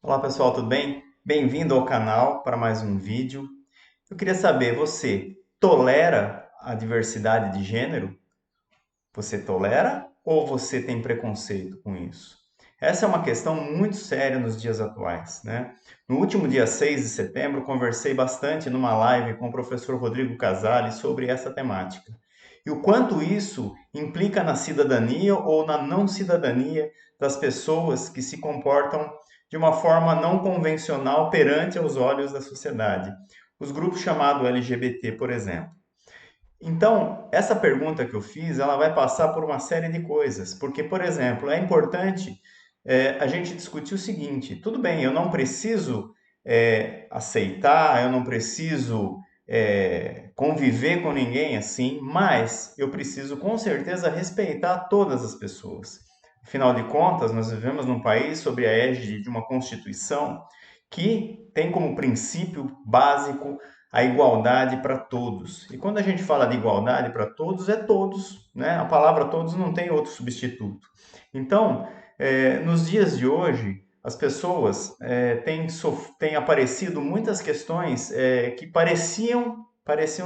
Olá pessoal, tudo bem? Bem-vindo ao canal para mais um vídeo. Eu queria saber, você tolera a diversidade de gênero? Você tolera ou você tem preconceito com isso? Essa é uma questão muito séria nos dias atuais, né? No último dia 6 de setembro, conversei bastante numa live com o professor Rodrigo Casale sobre essa temática. E o quanto isso implica na cidadania ou na não cidadania das pessoas que se comportam de uma forma não convencional perante os olhos da sociedade. Os grupos chamados LGBT, por exemplo. Então, essa pergunta que eu fiz, ela vai passar por uma série de coisas, porque, por exemplo, é importante a gente discutir o seguinte: tudo bem, eu não preciso aceitar, eu não preciso conviver com ninguém assim, mas eu preciso com certeza respeitar todas as pessoas. Afinal de contas, nós vivemos num país sob a égide de uma Constituição que tem como princípio básico a igualdade para todos. E quando a gente fala de igualdade para todos, é todos, né? A palavra todos não tem outro substituto. Então, nos dias de hoje, as pessoas têm aparecido muitas questões que pareciam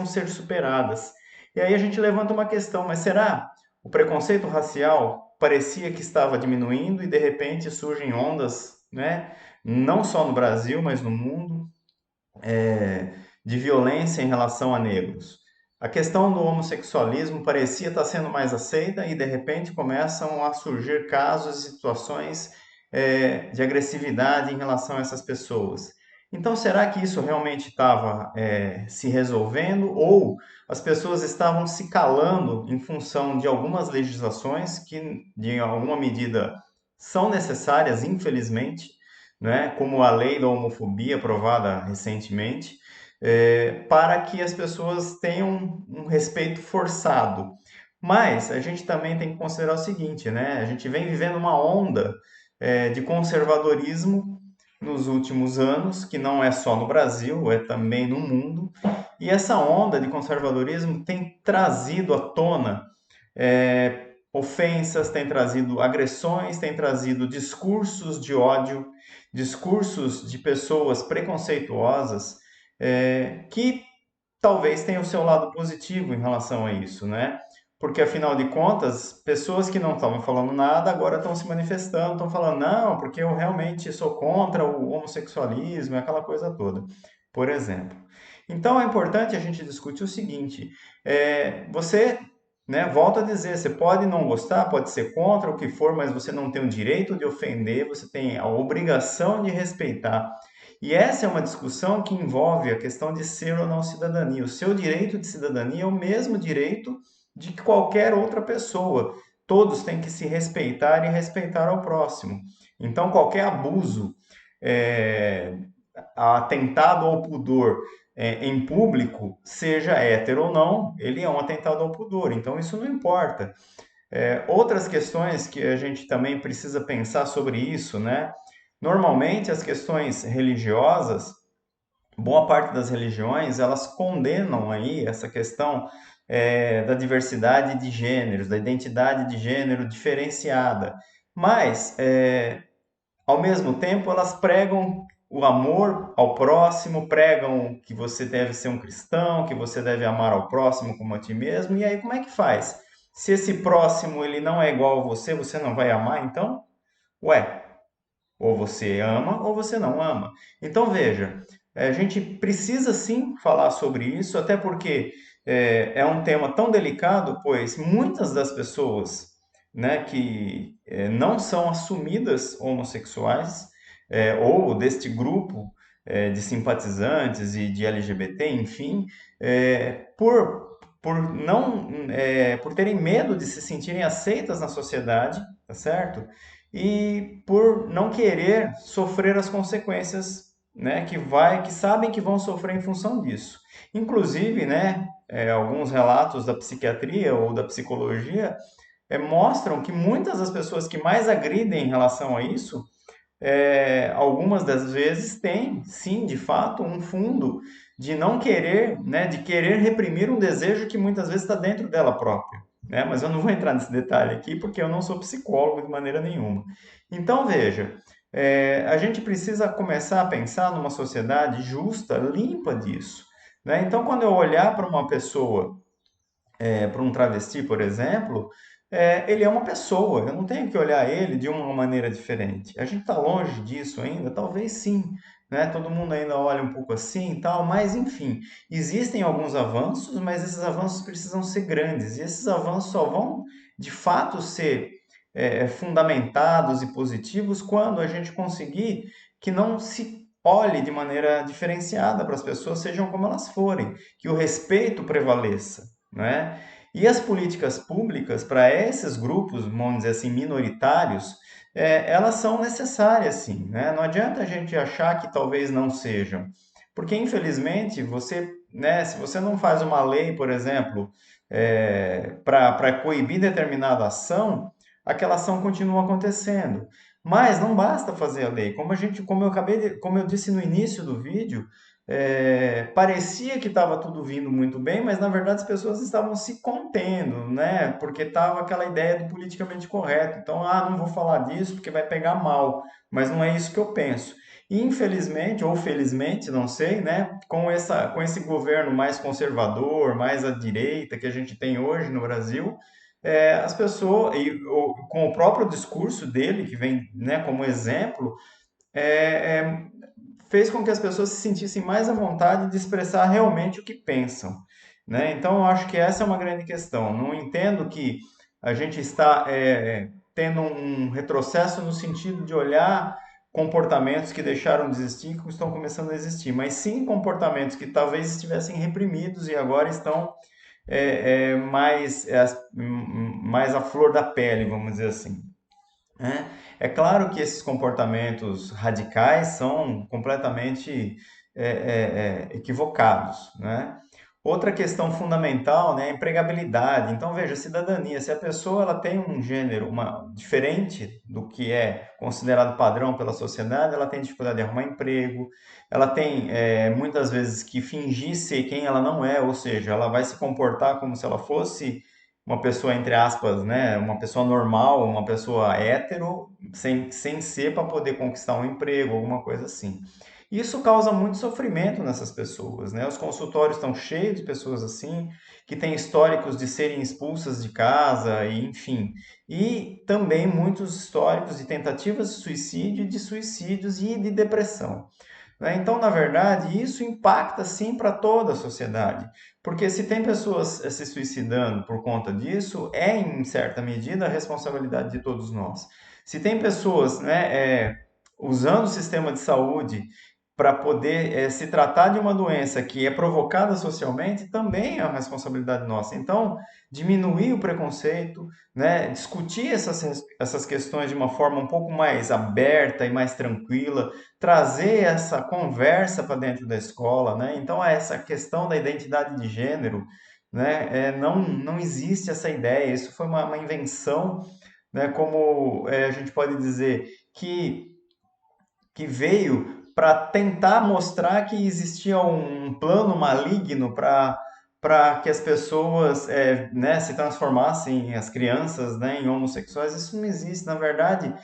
ser superadas. E aí a gente levanta uma questão, mas será o preconceito racial parecia que estava diminuindo e de repente surgem ondas, né? Não só no Brasil, mas no mundo, de violência em relação a negros. A questão do homossexualismo parecia estar sendo mais aceita e de repente começam a surgir casos e situações de agressividade em relação a essas pessoas. Então, será que isso realmente estava se resolvendo ou as pessoas estavam se calando em função de algumas legislações que, de alguma medida, são necessárias, infelizmente, né, como a lei da homofobia aprovada recentemente, para que as pessoas tenham um respeito forçado. Mas a gente também tem que considerar o seguinte, né? A gente vem vivendo uma onda de conservadorismo nos últimos anos, que não é só no Brasil, é também no mundo. E essa onda de conservadorismo tem trazido à tona ofensas, tem trazido agressões, tem trazido discursos de ódio, discursos de pessoas preconceituosas, que talvez tenha o seu lado positivo em relação a isso, né? Porque afinal de contas, pessoas que não estavam falando nada agora estão se manifestando, estão falando, não, porque eu realmente sou contra o homossexualismo, aquela coisa toda, por exemplo. Então é importante a gente discutir o seguinte: você, né, volto a dizer, você pode não gostar, pode ser contra o que for, mas você não tem o direito de ofender, você tem a obrigação de respeitar. E essa é uma discussão que envolve a questão de ser ou não cidadania. O seu direito de cidadania é o mesmo direito de qualquer outra pessoa. Todos têm que se respeitar e respeitar ao próximo. Então, qualquer abuso, é, atentado ao pudor em público, seja hétero ou não, ele é um atentado ao pudor. Então, isso não importa. Outras questões que a gente também precisa pensar sobre isso, né? Normalmente, as questões religiosas, boa parte das religiões, elas condenam aí essa questão da diversidade de gêneros, da identidade de gênero diferenciada. Mas, ao mesmo tempo, elas pregam o amor ao próximo, pregam que você deve ser um cristão, que você deve amar ao próximo como a ti mesmo. E aí, como é que faz? Se esse próximo ele não é igual a você, você não vai amar, então? Ué, ou você ama ou você não ama. Então veja, a gente precisa sim falar sobre isso, até porque é um tema tão delicado, pois muitas das pessoas, né, que não são assumidas homossexuais, ou deste grupo de simpatizantes e de LGBT, enfim, por terem medo de se sentirem aceitas na sociedade, tá certo? E por não querer sofrer as consequências, né, que sabem que vão sofrer em função disso. Inclusive, né, alguns relatos da psiquiatria ou da psicologia mostram que muitas das pessoas que mais agridem em relação a isso, algumas das vezes têm, sim, de fato, um fundo de não querer, né, de querer reprimir um desejo que muitas vezes está dentro dela própria, né? Mas eu não vou entrar nesse detalhe aqui porque eu não sou psicólogo de maneira nenhuma. Então, veja, A gente precisa começar a pensar numa sociedade justa, limpa disso, né? Então, quando eu olhar para uma pessoa, para um travesti, por exemplo, ele é uma pessoa, eu não tenho que olhar ele de uma maneira diferente. A gente está longe disso ainda? Talvez sim, né? Todo mundo ainda olha um pouco assim e tal, mas enfim, existem alguns avanços, mas esses avanços precisam ser grandes, e esses avanços só vão de fato ser fundamentados e positivos quando a gente conseguir que não se olhe de maneira diferenciada para as pessoas, sejam como elas forem, que o respeito prevaleça, né? E as políticas públicas para esses grupos, vamos dizer assim, minoritários, elas são necessárias, sim, né? Não adianta a gente achar que talvez não sejam, porque infelizmente você, né, se você não faz uma lei, por exemplo, para coibir determinada ação, aquela ação continua acontecendo. Mas não basta fazer a lei, como eu disse no início do vídeo, parecia que estava tudo vindo muito bem, mas na verdade as pessoas estavam se contendo, né? Porque estava aquela ideia do politicamente correto. Então, não vou falar disso porque vai pegar mal, mas não é isso que eu penso. E, infelizmente, ou felizmente, não sei, né? Com esse governo mais conservador, mais à direita que a gente tem hoje no Brasil, as pessoas, com o próprio discurso dele, que vem, né, como exemplo, é, é, fez com que as pessoas se sentissem mais à vontade de expressar realmente o que pensam, né? Então, eu acho que essa é uma grande questão. Não entendo que a gente está tendo um retrocesso no sentido de olhar comportamentos que deixaram de existir e que estão começando a existir, mas sim comportamentos que talvez estivessem reprimidos e agora estão mais à flor da pele, vamos dizer assim, né? É claro que esses comportamentos radicais são completamente equivocados, né? Outra questão fundamental, né, é a empregabilidade. Então, veja, cidadania, se a pessoa ela tem um gênero diferente do que é considerado padrão pela sociedade, ela tem dificuldade de arrumar emprego, ela tem muitas vezes que fingir ser quem ela não é, ou seja, ela vai se comportar como se ela fosse uma pessoa, entre aspas, né, uma pessoa normal, uma pessoa hétero, sem ser para poder conquistar um emprego, alguma coisa assim. Isso causa muito sofrimento nessas pessoas, né? Os consultórios estão cheios de pessoas assim, que têm históricos de serem expulsas de casa, e enfim. E também muitos históricos de tentativas de suicídio, de suicídios e de depressão, né? Então, na verdade, isso impacta sim para toda a sociedade, porque se tem pessoas se suicidando por conta disso, é em certa medida a responsabilidade de todos nós. Se tem pessoas, né, usando o sistema de saúde para poder se tratar de uma doença que é provocada socialmente, também é uma responsabilidade nossa. Então, diminuir o preconceito, né, discutir essas questões de uma forma um pouco mais aberta e mais tranquila, trazer essa conversa para dentro da escola, né? Então, essa questão da identidade de gênero, né, não existe essa ideia, isso foi uma invenção, né, como a gente pode dizer, que veio para tentar mostrar que existia um plano maligno para que as pessoas né, se transformassem, as crianças, né, em homossexuais. Isso não existe. Na verdade,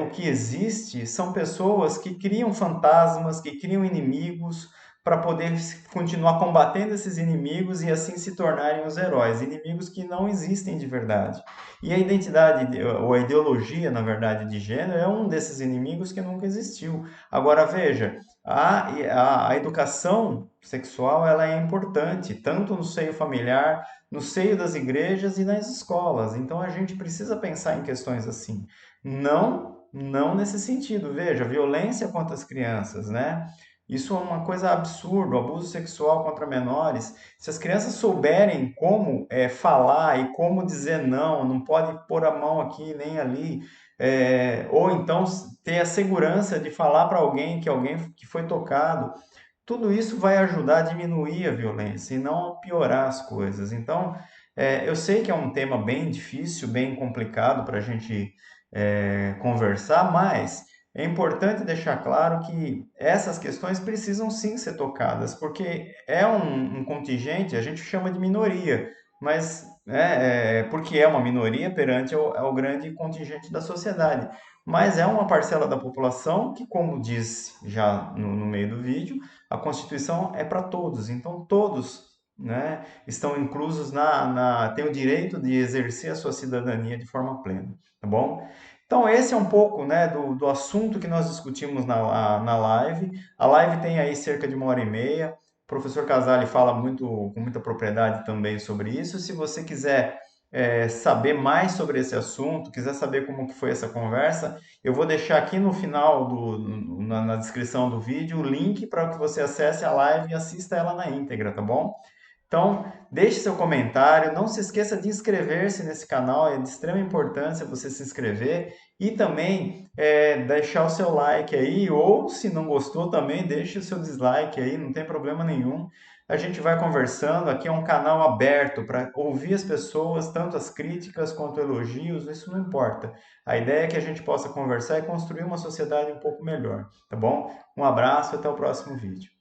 o que existe são pessoas que criam fantasmas, que criam inimigos para poder continuar combatendo esses inimigos e assim se tornarem os heróis, inimigos que não existem de verdade. E a identidade, ou a ideologia, na verdade, de gênero é um desses inimigos que nunca existiu. Agora, veja, a educação sexual ela é importante, tanto no seio familiar, no seio das igrejas e nas escolas. Então, a gente precisa pensar em questões assim. Não nesse sentido. Veja, violência contra as crianças, né? Isso é uma coisa absurda, o abuso sexual contra menores. Se as crianças souberem como falar e como dizer não, não pode pôr a mão aqui nem ali, ou então ter a segurança de falar para alguém que foi tocado, tudo isso vai ajudar a diminuir a violência e não a piorar as coisas. Então, eu sei que é um tema bem difícil, bem complicado para a gente conversar, mas é importante deixar claro que essas questões precisam sim ser tocadas, porque é um contingente, a gente chama de minoria, mas né? Porque é uma minoria perante ao grande contingente da sociedade. Mas é uma parcela da população que, como diz já no meio do vídeo, a Constituição é para todos. Então, todos, né, estão inclusos têm o direito de exercer a sua cidadania de forma plena, tá bom? Então, esse é um pouco, né, do assunto que nós discutimos na live. A live tem aí cerca de 1 hora e meia. O professor Casale fala com muita propriedade também sobre isso. Se você quiser saber mais sobre esse assunto, quiser saber como que foi essa conversa, eu vou deixar aqui no final na descrição do vídeo o link para que você acesse a live e assista ela na íntegra, tá bom? Então, deixe seu comentário, não se esqueça de inscrever-se nesse canal, é de extrema importância você se inscrever e também deixar o seu like aí, ou se não gostou também, deixe o seu dislike aí, não tem problema nenhum. A gente vai conversando, aqui é um canal aberto para ouvir as pessoas, tanto as críticas quanto elogios, isso não importa. A ideia é que a gente possa conversar e construir uma sociedade um pouco melhor, tá bom? Um abraço e até o próximo vídeo.